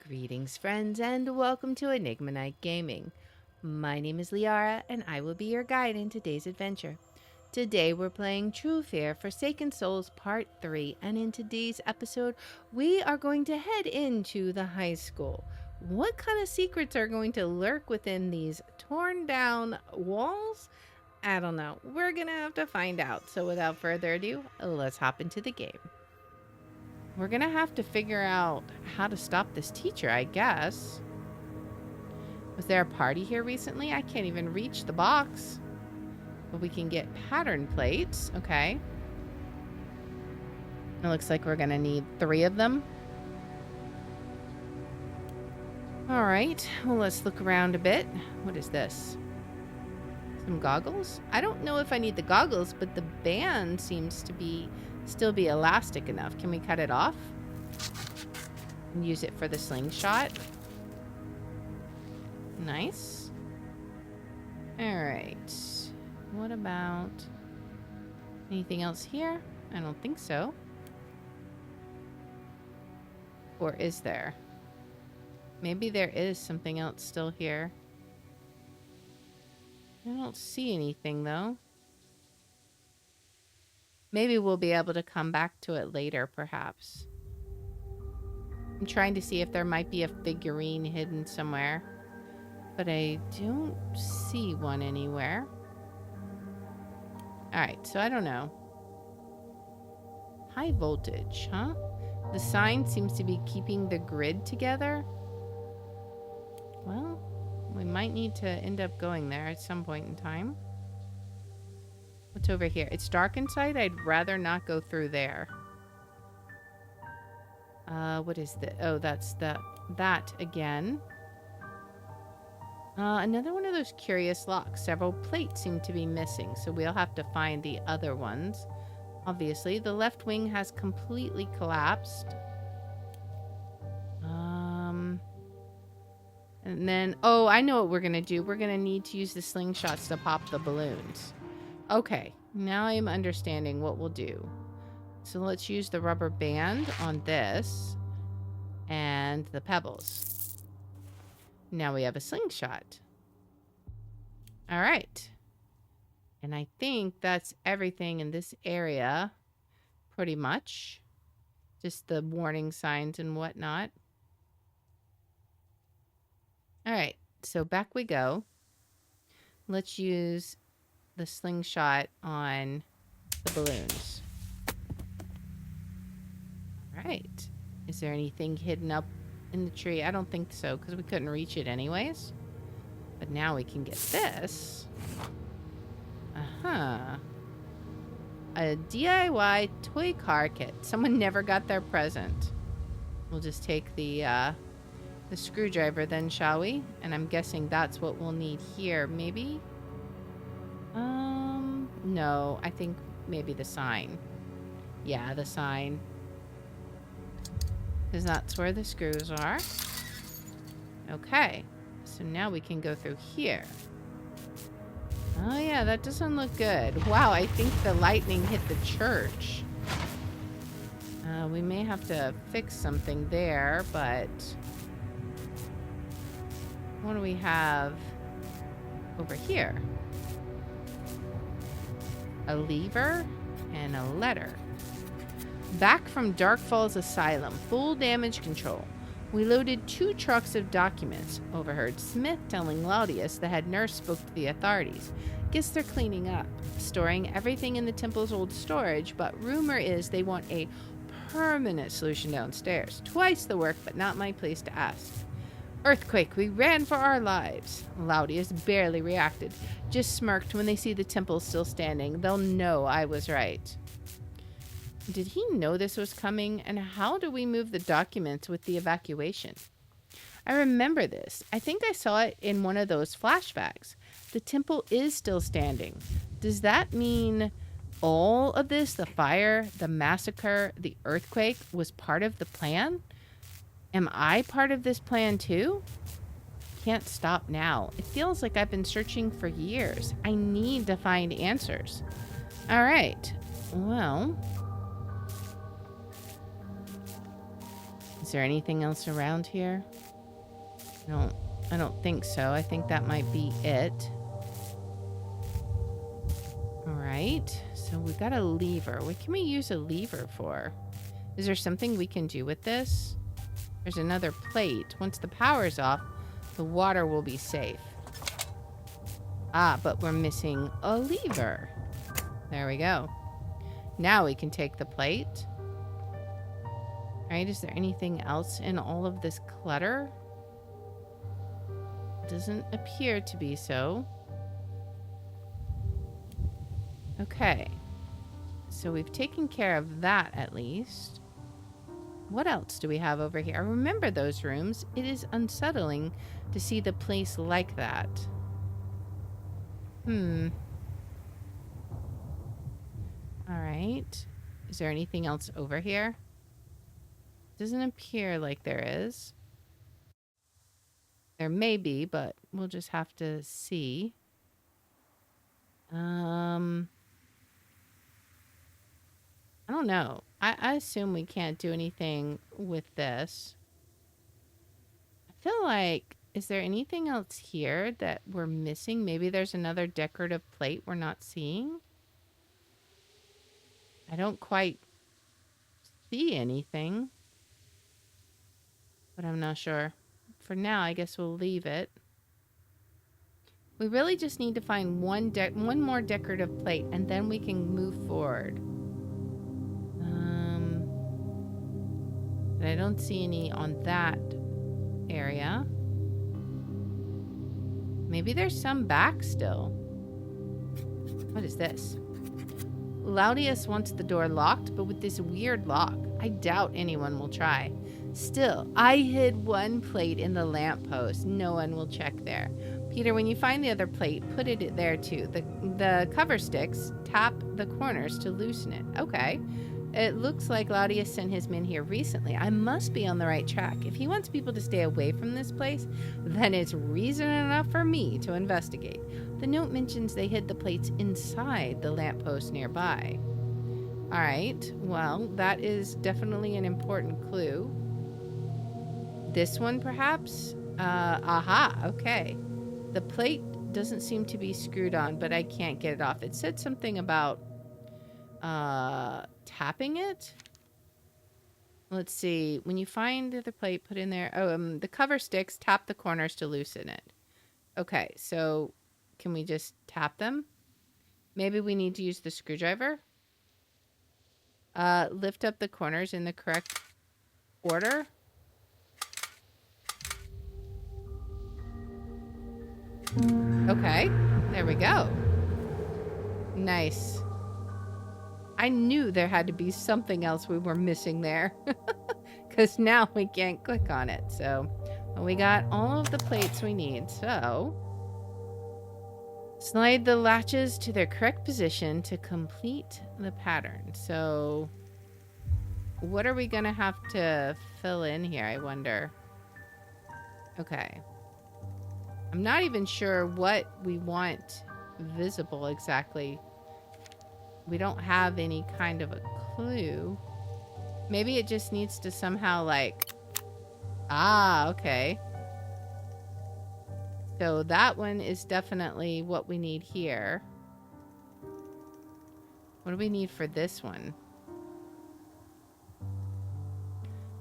Greetings, friends, and welcome to Enigma Night Gaming. My name is Liara, and I will be your guide in today's adventure. Today, we're playing True Fear Forsaken Souls Part 3, and in today's episode, we are going to head into the high school. What kind of secrets are going to lurk within these torn down walls? I don't know. We're gonna have to find out. So, without further ado, let's hop into the game. We're gonna have to figure out how to stop this teacher, I guess. Was there a party here recently? I can't even reach the box. But we can get pattern plates. Okay. It looks like we're gonna need 3 of them. All right. Well, let's look around a bit. What is this? Some goggles? I don't know if I need the goggles, but the band seems to still be elastic enough. Can we cut it off and use it for the slingshot? Nice. All right. What about anything else here? I don't think so. Or is there? Maybe there is something else still here. I don't see anything though. Maybe we'll be able to come back to it later, perhaps. I'm trying to see if there might be a figurine hidden somewhere, but I don't see one anywhere. All right, so I don't know. High voltage, huh? The sign seems to be keeping the grid together. Well, we might need to end up going there at some point in time. What's over here? It's dark inside. I'd rather not go through there. What is that? Oh, that's that again. Another one of those curious locks. Several plates seem to be missing, so we'll have to find the other ones. Obviously, the left wing has completely collapsed. And then, oh, I know what we're gonna do. We're gonna need to use the slingshots to pop the balloons. Okay, now I'm understanding what we'll do. So let's use the rubber band on this and the pebbles. Now we have a slingshot. All right. And I think that's everything in this area, pretty much. Just the warning signs and whatnot. All right, so back we go. Let's use the slingshot on the balloons. All right. Is there anything hidden up in the tree? I don't think so, because we couldn't reach it anyways. But now we can get this. Uh-huh. A DIY toy car kit. Someone never got their present. We'll just take the screwdriver then, shall we? And I'm guessing that's what we'll need here, maybe? No, I think maybe the sign. Yeah, the sign. Because that's where the screws are. Okay, so now we can go through here. Oh yeah, that doesn't look good. Wow, I think the lightning hit the church. We may have to fix something there, but what do we have over here? A lever and a letter. Back from Dark Falls Asylum, full damage control. We loaded 2 trucks of documents. Overheard Smith telling Laudius the head nurse spoke to the authorities. Guess they're cleaning up, storing everything in the temple's old storage, but rumor is they want a permanent solution downstairs. Twice the work, but not my place to ask. Earthquake, we ran for our lives. Laudius barely reacted, just smirked. When they see the temple still standing, they'll know I was right. Did he know this was coming? And how do we move the documents with the evacuation? I remember this. I think I saw it in one of those flashbacks. The temple is still standing. Does that mean all of this, the fire, the massacre, the earthquake, was part of the plan? Am I part of this plan too? Can't stop now. It feels like I've been searching for years. I need to find answers. All right. Well, Is there anything else around here? No, I don't think so. I think that might be it. All right, so we got a lever. What can we use a lever for? Is there something we can do with this? There's another plate. Once the power's off, the water will be safe. Ah, but we're missing a lever. There we go. Now we can take the plate. All right, is there anything else in all of this clutter? Doesn't appear to be so. Okay. So we've taken care of that at least. What else do we have over here? I remember those rooms. It is unsettling to see the place like that. All right. Is there anything else over here? Doesn't appear like there is. There may be, but we'll just have to see. I don't know. I assume we can't do anything with this. I feel like, is there anything else here that we're missing? Maybe there's another decorative plate we're not seeing? I don't quite see anything, but I'm not sure. For now, I guess we'll leave it. We really just need to find one more decorative plate, and then we can move forward. But I don't see any on that area. Maybe there's some back still. What is this? Laudius wants the door locked, but with this weird lock, I doubt anyone will try. Still, I hid one plate in the lamppost. No one will check there. Peter, when you find the other plate, put it there too. The cover sticks, tap the corners to loosen it. Okay. It looks like Laudius sent his men here recently. I must be on the right track. If he wants people to stay away from this place, then it's reason enough for me to investigate. The note mentions they hid the plates inside the lamppost nearby. All right. Well, that is definitely an important clue. This one, perhaps? Aha. Okay. The plate doesn't seem to be screwed on, but I can't get it off. It said something about tapping it. Let's see. When you find the plate, put in there. The cover sticks, tap the corners to loosen it. Okay, so can we just tap them? Maybe we need to use the screwdriver. Lift up the corners in the correct order. Okay, there we go. Nice. I knew there had to be something else we were missing there. Because now we can't click on it. So we got all of the plates we need. So slide the latches to their correct position to complete the pattern. So what are we going to have to fill in here, I wonder? Okay. I'm not even sure what we want visible exactly. We don't have any kind of a clue. Maybe it just needs to somehow like... Ah, okay. So that one is definitely what we need here. What do we need for this one?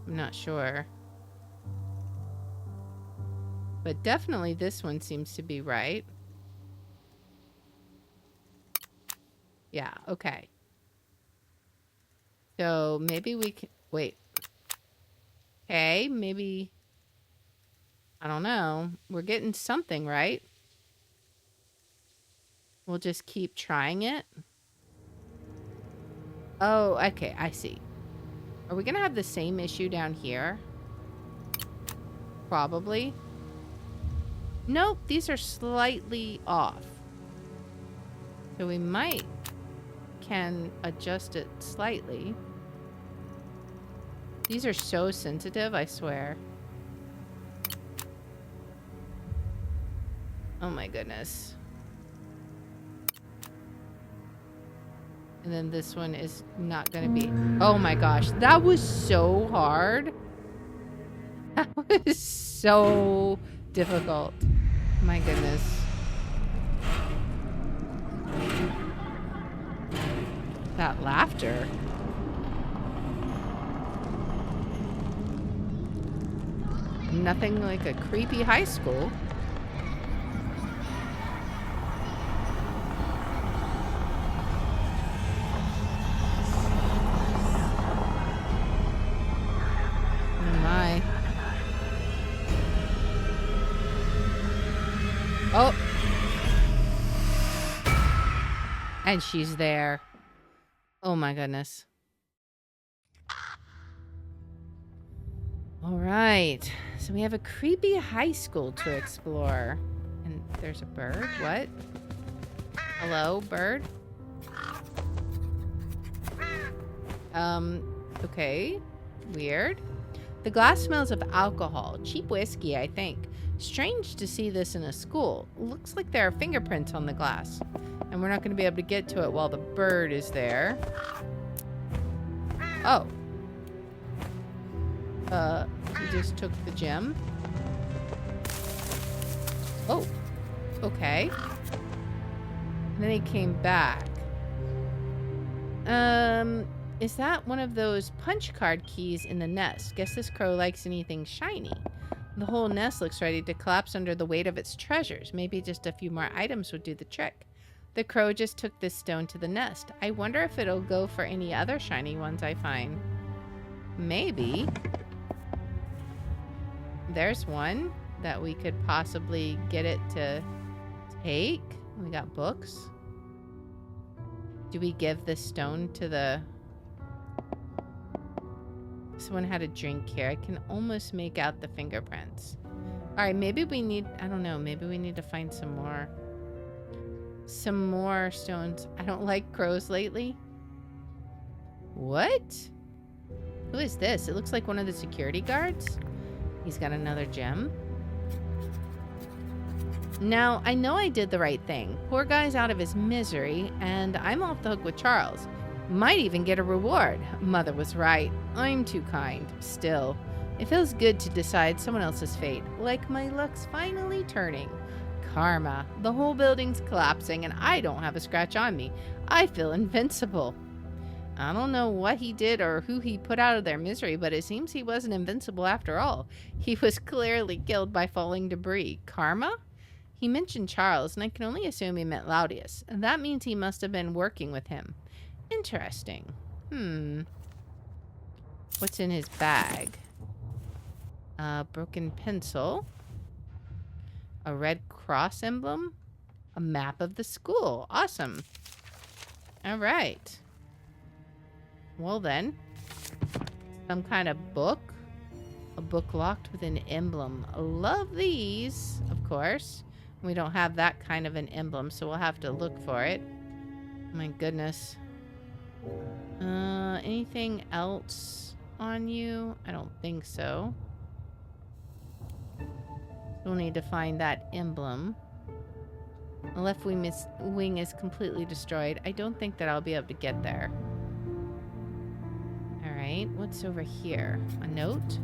I'm not sure. But definitely this one seems to be right. Yeah, okay. So maybe we can... Wait. Okay, maybe... I don't know. We're getting something, right? We'll just keep trying it. Oh, okay, I see. Are we going to have the same issue down here? Probably. Nope, these are slightly off. So we can adjust it slightly. These are so sensitive, I swear. Oh my goodness. And then this one is not gonna be... Oh my gosh, that was so hard. That was so difficult. My goodness. That laughter. Nothing like a creepy high school. Oh my. Oh. And she's there. Oh my goodness. All right. So we have a creepy high school to explore. And there's a bird. What? Hello, bird? Okay. Weird. The glass smells of alcohol. Cheap whiskey, I think. Strange to see this in a school. Looks like there are fingerprints on the glass. And we're not going to be able to get to it while the bird is there. Oh. He just took the gem. Oh. Okay. And then he came back. Is that one of those punch card keys in the nest? Guess this crow likes anything shiny. The whole nest looks ready to collapse under the weight of its treasures. Maybe just a few more items would do the trick. The crow just took this stone to the nest. I wonder if it'll go for any other shiny ones I find. Maybe. There's one that we could possibly get it to take. We got books. Do we give this stone to the... Someone had a drink here. I can almost make out the fingerprints. Alright, maybe we need... I don't know. Maybe we need to find some more. Some more stones. I don't like crows lately. What? Who is this? It looks like one of the security guards. He's got another gem. Now, I know I did the right thing. Poor guy's out of his misery, and I'm off the hook with Charles. Might even get a reward. Mother was right. I'm too kind. Still, it feels good to decide someone else's fate. Like my luck's finally turning. Karma. The whole building's collapsing, and I don't have a scratch on me. I feel invincible. I don't know what he did or who he put out of their misery, but it seems he wasn't invincible after all. He was clearly killed by falling debris. Karma? He mentioned Charles, and I can only assume he meant Laudius. And that means he must have been working with him. Interesting. What's in his bag? A broken pencil. A red cross emblem. A map of the school. Awesome. All right. Well then. Some kind of book. A book locked with an emblem. Love these, of course. We don't have that kind of an emblem, so we'll have to look for it. My goodness. Anything else on you? I don't think so. We'll need to find that emblem. The left wing is completely destroyed. I don't think that I'll be able to get there. Alright, what's over here? A note?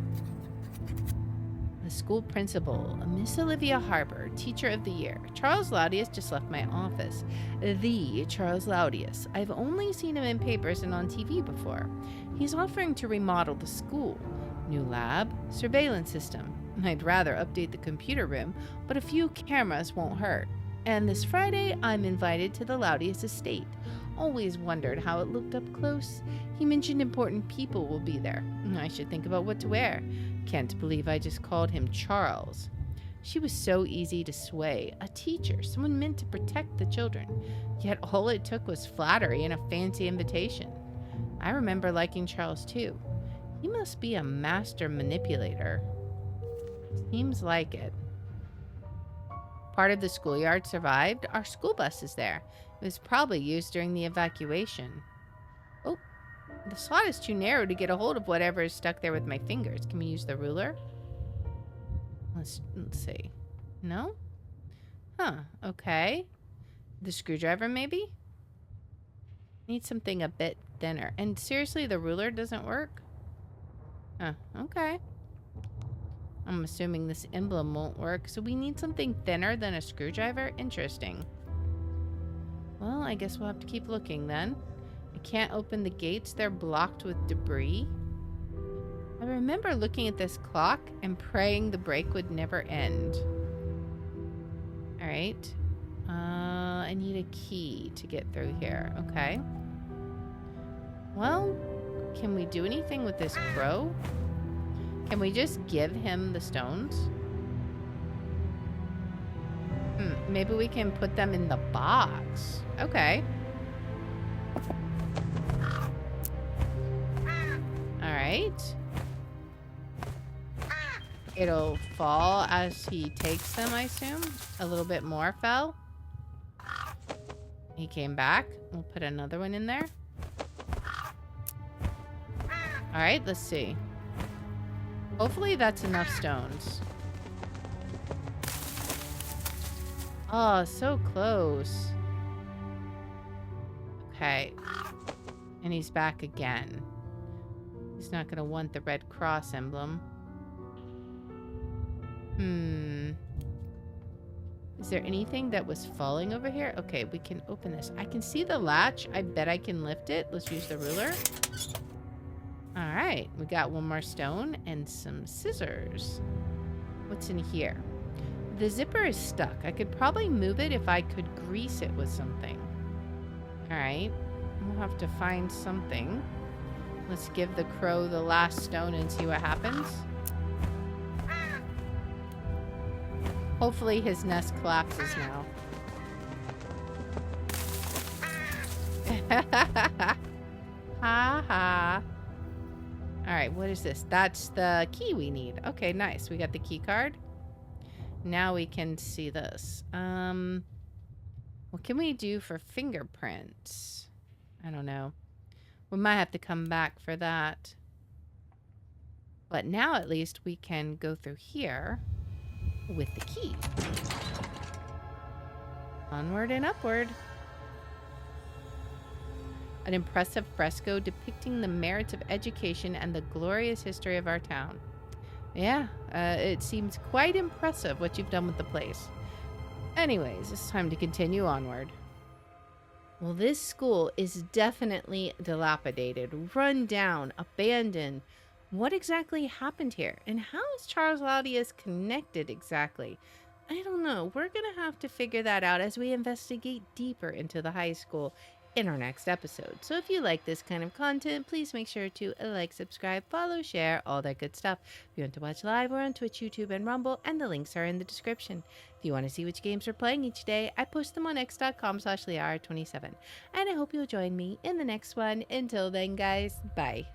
The school principal, Miss Olivia Harbour, teacher of the year. Charles Laudius just left my office. The Charles Laudius. I've only seen him in papers and on TV before. He's offering to remodel the school. New lab, surveillance system. I'd rather update the computer room, but a few cameras won't hurt. And this Friday, I'm invited to the Laudius estate. Always wondered how it looked up close. He mentioned important people will be there. I should think about what to wear. Can't believe I just called him Charles. She was so easy to sway. A teacher, someone meant to protect the children. Yet all it took was flattery and a fancy invitation. I remember liking Charles too. He must be a master manipulator. Seems like it. Part of the schoolyard survived. Our school bus is there. It was probably used during the evacuation. Oh, the slot is too narrow to get a hold of whatever is stuck there with my fingers. Can we use the ruler? Let's see. No? Huh, okay. The screwdriver, maybe? Need something a bit thinner. And seriously, the ruler doesn't work? Huh, okay. I'm assuming this emblem won't work, so we need something thinner than a screwdriver? Interesting. Well, I guess we'll have to keep looking then. I can't open the gates. They're blocked with debris. I remember looking at this clock and praying the break would never end. Alright. I need a key to get through here. Okay. Well, can we do anything with this crow? Can we just give him the stones? Maybe we can put them in the box. Okay. Alright. It'll fall as he takes them, I assume. A little bit more fell. He came back. We'll put another one in there. Alright, let's see. Hopefully that's enough stones. Oh, so close. Okay. And he's back again. He's not going to want the Red Cross emblem. Is there anything that was falling over here? Okay, we can open this. I can see the latch. I bet I can lift it. Let's use the ruler. Alright, we got one more stone and some scissors. What's in here? The zipper is stuck. I could probably move it if I could grease it with something. Alright, we'll have to find something. Let's give the crow the last stone and see what happens. Hopefully his nest collapses now. Ha ha. Alright, what is this? That's the key we need. Okay, nice. We got the key card. Now we can see this. What can we do for fingerprints? I don't know. We might have to come back for that. But now at least we can go through here with the key. Onward and upward. An impressive fresco depicting the merits of education and the glorious history of our town. Yeah, it seems quite impressive what you've done with the place. Anyways, it's time to continue onward. Well, this school is definitely dilapidated, run down, abandoned. What exactly happened here? And how is Charles Laudius connected exactly? I don't know. We're going to have to figure that out as we investigate deeper into the high school in our next episode. So if you like this kind of content, please make sure to like, subscribe, follow, share, all that good stuff. If you want to watch live, we're on Twitch, YouTube, and Rumble, and the links are in the description. If you want to see which games we're playing each day, I post them on x.com/lear27. And I hope you'll join me in the next one. Until then, guys, bye.